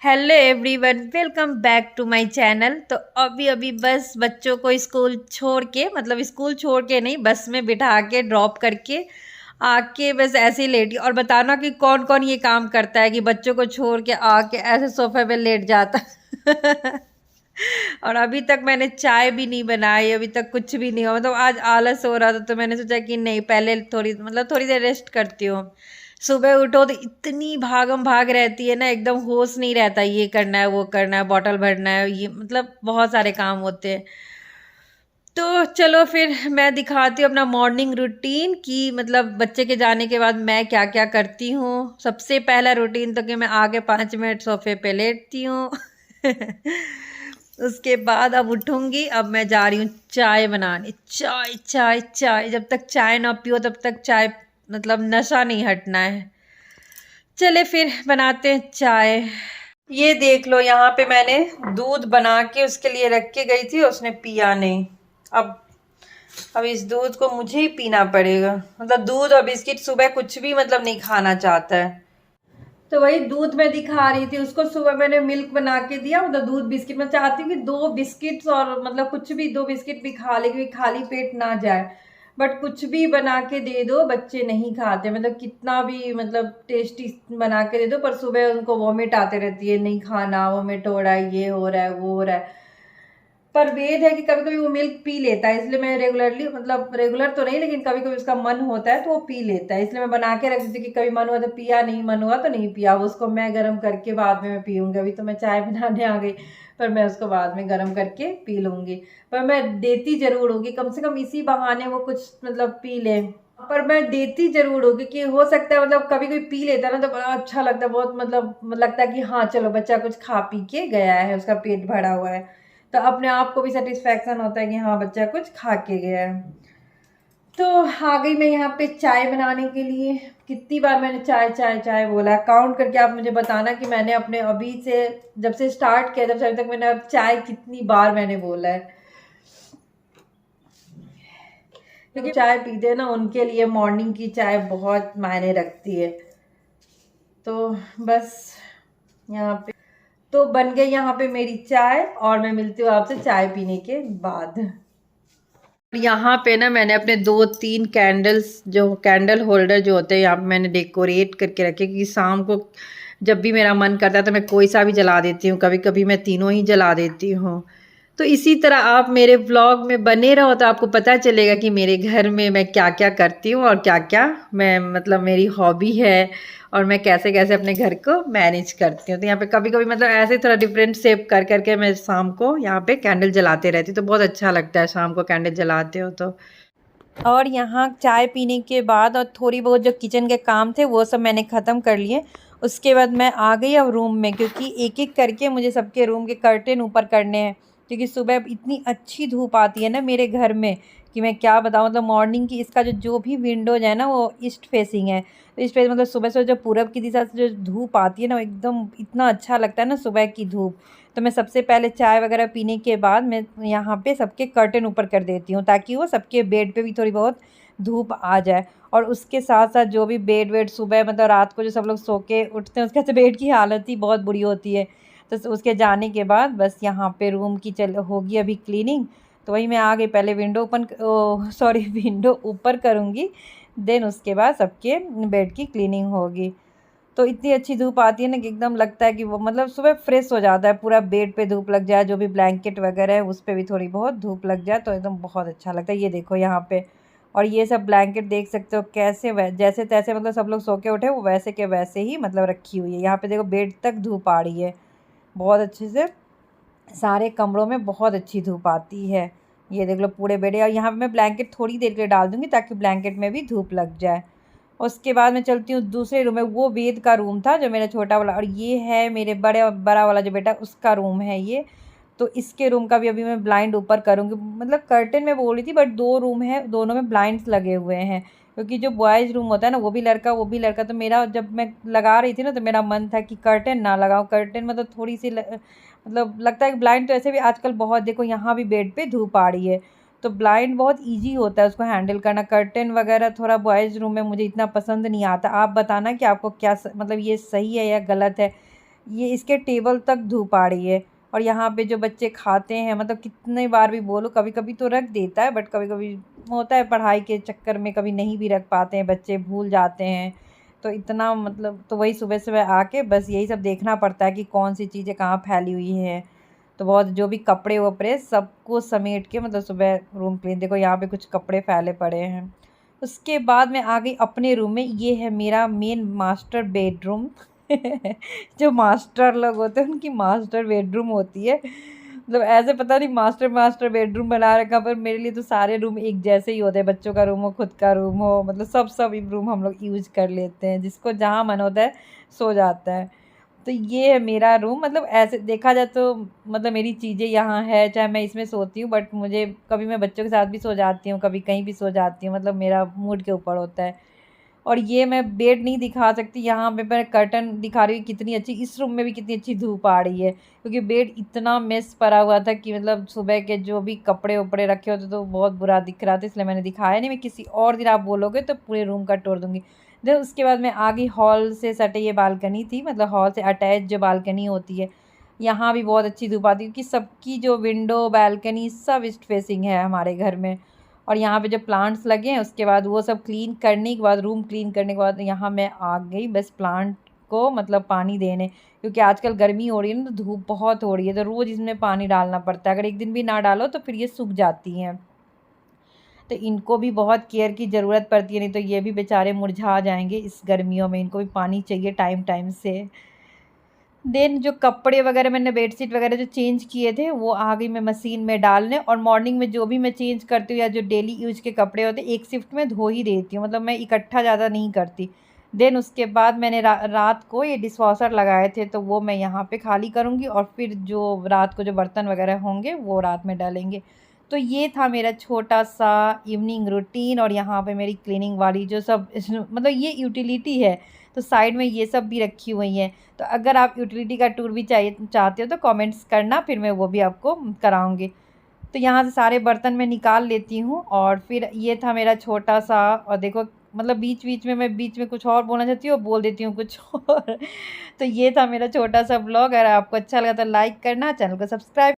Hello everyone, welcome back to my channel. तो अभी अभी बस बच्चों को स्कूल छोड़ के, मतलब स्कूल छोड़ के नहीं, बस में बिठा के ड्रॉप करके आके बस ऐसे ही लेटी। और बताना कि कौन कौन ये काम करता है कि बच्चों को छोड़ के आके ऐसे सोफे पे लेट जाता और अभी तक मैंने चाय भी नहीं बनाई, अभी तक कुछ भी नहीं हुआ। मतलब आज आलस हो रहा था तो मैंने सोचा कि नहीं, पहले थोड़ी देर रेस्ट करती हूँ। सुबह उठो तो इतनी भागम भाग रहती है ना, एकदम होश नहीं रहता, ये करना है वो करना है, बॉटल भरना है, ये मतलब बहुत सारे काम होते हैं। तो चलो फिर मैं दिखाती हूँ अपना मॉर्निंग रूटीन कि मतलब बच्चे के जाने के बाद मैं क्या क्या करती हूँ। सबसे पहला रूटीन तो कि मैं आके 5 मिनट सोफे पे लेटती हूँ उसके बाद अब उठूंगी, अब मैं जा रही हूँ चाय बनाने। चाय चाय चाय, जब तक चाय ना पियो तब तक चाय, मतलब नशा नहीं हटना है। चले फिर बनाते हैं चाय। ये देख लो, यहाँ पे मैंने दूध बना के उसके लिए रख के गई थी, उसने पिया नहीं। अब अब इस दूध को मुझे ही पीना पड़ेगा। मतलब दूध और बिस्किट, सुबह कुछ भी मतलब नहीं खाना चाहता है। तो वही दूध में दिखा रही थी उसको, सुबह मैंने मिल्क बना के दिया, मतलब दूध बिस्किट। मैं चाहती हूँ कि 2 बिस्किट्स और मतलब कुछ भी 2 बिस्किट भी खा ले, क्योंकि खाली पेट ना जाए। बट कुछ भी बना के दे दो, बच्चे नहीं खाते। मतलब कितना भी मतलब टेस्टी बना के दे दो, पर सुबह उनको वॉमिट आते रहती है, नहीं खाना, वॉमिट हो रहा है, ये हो रहा है, वो हो रहा है। पर वेद है कि कभी कभी वो मिल्क पी लेता है, इसलिए मैं रेगुलरली, मतलब रेगुलर तो नहीं, लेकिन कभी कभी उसका मन होता है तो वो पी लेता है। इसलिए मैं बना के रख देती कि कभी मन हुआ तो पिया, नहीं मन हुआ तो नहीं पिया। उसको मैं गर्म करके बाद में मैं पीऊँगी। अभी तो मैं चाय बनाने आ गई, पर मैं उसको बाद में गर्म करके पी लूँगी। पर मैं देती ज़रूर होगी, कम से कम इसी बहाने वो कुछ मतलब पी ले। पर मैं देती ज़रूर होगी कि हो सकता है मतलब कभी कोई पी लेता है ना तो बड़ा अच्छा लगता है, बहुत मतलब लगता है कि हाँ चलो बच्चा कुछ खा पी के गया है, उसका पेट भरा हुआ है। तो अपने आप को भी सेटिस्फेक्शन होता है कि हाँ बच्चा कुछ खा के गया है। तो आ गई मैं यहाँ पे चाय बनाने के लिए। कितनी बार मैंने चाय चाय चाय बोला है, काउंट करके आप मुझे बताना कि मैंने अपने अभी से, जब से स्टार्ट किया जब से अभी तक, मैंने अब चाय कितनी बार मैंने बोला है। क्योंकि चाय पीते हैं ना, उनके लिए मॉर्निंग की चाय बहुत मायने रखती है। तो बस यहाँ पे तो बन गई यहाँ पे मेरी चाय, और मैं मिलती हूँ आपसे चाय पीने के बाद। यहाँ पे ना मैंने अपने 2-3 कैंडल्स, जो कैंडल होल्डर जो होते हैं, यहाँ पे मैंने डेकोरेट करके रखे, क्योंकि शाम को जब भी मेरा मन करता है तो मैं कोई सा भी जला देती हूँ, कभी कभी मैं तीनों ही जला देती हूँ। तो इसी तरह आप मेरे व्लॉग में बने रहो तो आपको पता चलेगा कि मेरे घर में मैं क्या क्या करती हूँ और क्या क्या मैं, मतलब मेरी हॉबी है, और मैं कैसे कैसे अपने घर को मैनेज करती हूँ। तो यहाँ पे कभी कभी मतलब ऐसे थोड़ा डिफरेंट शेप कर करके मैं शाम को यहाँ पे कैंडल जलाते रहती हूँ, तो बहुत अच्छा लगता है शाम को कैंडल जलाते हो तो। और यहाँ चाय पीने के बाद और थोड़ी बहुत जो किचन के काम थे वो सब मैंने ख़त्म कर लिए। उसके बाद मैं आ गई अब रूम में, क्योंकि एक एक करके मुझे सबके रूम के कर्टेन ऊपर करने हैं। क्योंकि सुबह इतनी अच्छी धूप आती है ना मेरे घर में कि मैं क्या बताऊँ। मतलब मॉर्निंग की इसका जो भी विंडोज है ना वो ईस्ट फेसिंग है। तो ईस्ट फेस मतलब सुबह से जो पूरब की दिशा से जो धूप आती है ना, वो एकदम इतना अच्छा लगता है ना सुबह की धूप। तो मैं सबसे पहले चाय वगैरह पीने के बाद मैं यहाँ पे सबके कर्टेन ऊपर कर देती हूँ, ताकि वो सबके बेड पे भी थोड़ी बहुत धूप आ जाए। और उसके साथ साथ जो भी बेड वेड सुबह मतलब रात को जो सब लोग सो के उठते हैं, उसके तो बेड की हालत ही बहुत बुरी होती है। तो उसके जाने के बाद बस यहाँ पे रूम की चल होगी अभी क्लीनिंग। तो वही मैं आ गई, पहले विंडो ओपन, सॉरी विंडो ऊपर करूँगी, देन उसके बाद सबके बेड की क्लीनिंग होगी। तो इतनी अच्छी धूप आती है ना कि एकदम लगता है कि वो मतलब सुबह फ्रेश हो जाता है, पूरा बेड पे धूप लग जाए, जो भी ब्लैंकेट वगैरह है उस पे भी थोड़ी बहुत धूप लग जाए तो एकदम बहुत अच्छा लगता है। ये देखो यहाँ पे, और ये सब ब्लैंकेट देख सकते हो कैसे जैसे तैसे मतलब सब लोग सो के उठे वो वैसे के वैसे ही मतलब रखी हुई है। यहाँ पे देखो बेड तक धूप आ रही है बहुत अच्छे से, सारे कमरों में बहुत अच्छी धूप आती है। ये देख लो पूरे बेड, और यहाँ पे मैं ब्लैंकेट थोड़ी देर के लिए डाल दूँगी ताकि ब्लैंकेट में भी धूप लग जाए। उसके बाद मैं चलती हूँ दूसरे रूम में, वो वेद का रूम था जो मेरा छोटा वाला, और ये है मेरे बड़ा वाला जो बेटा, उसका रूम है ये। तो इसके रूम का भी अभी मैं ब्लाइंड ऊपर करूँगी। मतलब कर्टेन में बोल रही थी, बट 2 रूम है, दोनों में ब्लाइंड्स लगे हुए हैं। क्योंकि जो बॉयज़ रूम होता है ना, वो भी लड़का वो भी लड़का। तो मेरा जब मैं लगा रही थी ना तो मेरा मन था कि कर्टेन ना लगाऊँ। कर्टेन मतलब थोड़ी सी मतलब लगता है कि ब्लाइंड तो ऐसे भी आजकल बहुत, देखो यहाँ भी बेड पे धूप आ रही है, तो ब्लाइंड बहुत ईजी होता है उसको हैंडल करना। कर्टेन वगैरह थोड़ा बॉयज़ रूम में मुझे इतना पसंद नहीं आता। आप बताना कि आपको क्या मतलब ये सही है या गलत है। ये इसके टेबल तक धूप आ रही है। और यहाँ पे जो बच्चे खाते हैं, मतलब कितने बार भी बोलो, कभी कभी तो रख देता है, बट कभी कभी होता है पढ़ाई के चक्कर में कभी नहीं भी रख पाते हैं, बच्चे भूल जाते हैं। तो इतना मतलब, तो वही सुबह सुबह आके बस यही सब देखना पड़ता है कि कौन सी चीज़ें कहाँ फैली हुई हैं। तो बहुत जो भी कपड़े वपड़े सबको समेट के मतलब सुबह रूम क्लीन। देखो यहाँ पे कुछ कपड़े फैले पड़े हैं। उसके बाद मैं आ गई अपने रूम में। ये है मेरा मेन मास्टर बेडरूम। जो मास्टर लोग होते हैं उनकी मास्टर बेडरूम होती है। मतलब ऐसे पता नहीं मास्टर मास्टर बेडरूम बना रखा, पर मेरे लिए तो सारे रूम एक जैसे ही होते हैं। बच्चों का रूम हो, खुद का रूम हो, मतलब सब रूम हम लोग यूज कर लेते हैं, जिसको जहाँ मन होता है सो जाता है। तो ये है मेरा रूम। मतलब ऐसे देखा जाए तो मतलब मेरी चीज़ें यहाँ है, चाहे मैं इसमें सोती हूँ, बट मुझे कभी मैं बच्चों के साथ भी सो जाती हूँ, कभी कहीं भी सो जाती हूँ, मतलब मेरा मूड के ऊपर होता है। और ये मैं बेड नहीं दिखा सकती, यहाँ पे मैं कर्टन दिखा रही हूँ कितनी अच्छी, इस रूम में भी कितनी अच्छी धूप आ रही है, क्योंकि बेड इतना मेस पड़ा हुआ था कि मतलब सुबह के जो भी कपड़े वपड़े रखे होते तो बहुत बुरा दिख रहा था, इसलिए मैंने दिखाया नहीं। मैं किसी और दिन आप बोलोगे तो पूरे रूम का टूर दूंगी। देन उसके बाद मैं आ गई, हॉल से सटे ये बालकनी थी, मतलब हॉल से अटैच जो बालकनी होती है, यहाँ भी बहुत अच्छी धूप आती है, क्योंकि सबकी जो विंडो बालकनी सब ईस्ट फेसिंग है हमारे घर में। और यहाँ पे जो प्लांट्स लगे हैं, उसके बाद वो सब क्लीन करने के बाद, रूम क्लीन करने के बाद यहाँ मैं आ गई बस प्लांट को मतलब पानी देने, क्योंकि आजकल गर्मी हो रही है ना, तो धूप बहुत हो रही है, तो रोज़ इसमें पानी डालना पड़ता है। अगर एक दिन भी ना डालो तो फिर ये सूख जाती हैं। तो इनको भी बहुत केयर की ज़रूरत पड़ती है, नहीं तो ये भी बेचारे मुरझा जाएंगे इस गर्मियों में। इनको भी पानी चाहिए टाइम टाइम से। देन जो कपड़े वगैरह मैंने बेडशीट वगैरह जो चेंज किए थे वो आ गई मैं मशीन में डालने। और मॉर्निंग में जो भी मैं चेंज करती हूँ या जो डेली यूज के कपड़े होते हैं, एक शिफ्ट में धो ही देती हूँ, मतलब मैं इकट्ठा ज़्यादा नहीं करती। देन उसके बाद मैंने रात को ये डिशवॉशर लगाए थे, तो वो मैं यहाँ पे खाली करूँगी, और फिर जो रात को जो बर्तन वगैरह होंगे वो रात में डालेंगे। तो ये था मेरा छोटा सा इवनिंग रूटीन। और यहाँ पे मेरी क्लीनिंग वाली जो सब मतलब ये यूटिलिटी है, तो साइड में ये सब भी रखी हुई हैं। तो अगर आप यूटिलिटी का टूर भी चाहिए चाहते हो तो कमेंट्स करना, फिर मैं वो भी आपको कराऊंगी। तो यहाँ से सारे बर्तन मैं निकाल लेती हूँ। और फिर ये था मेरा छोटा सा, और देखो मतलब बीच बीच में मैं बीच में कुछ और बोलना चाहती हूँ, बोल देती हूँ कुछ और। तो ये था मेरा छोटा सा ब्लॉग। अगर आपको अच्छा लगा तो लाइक करना, चैनल को सब्सक्राइब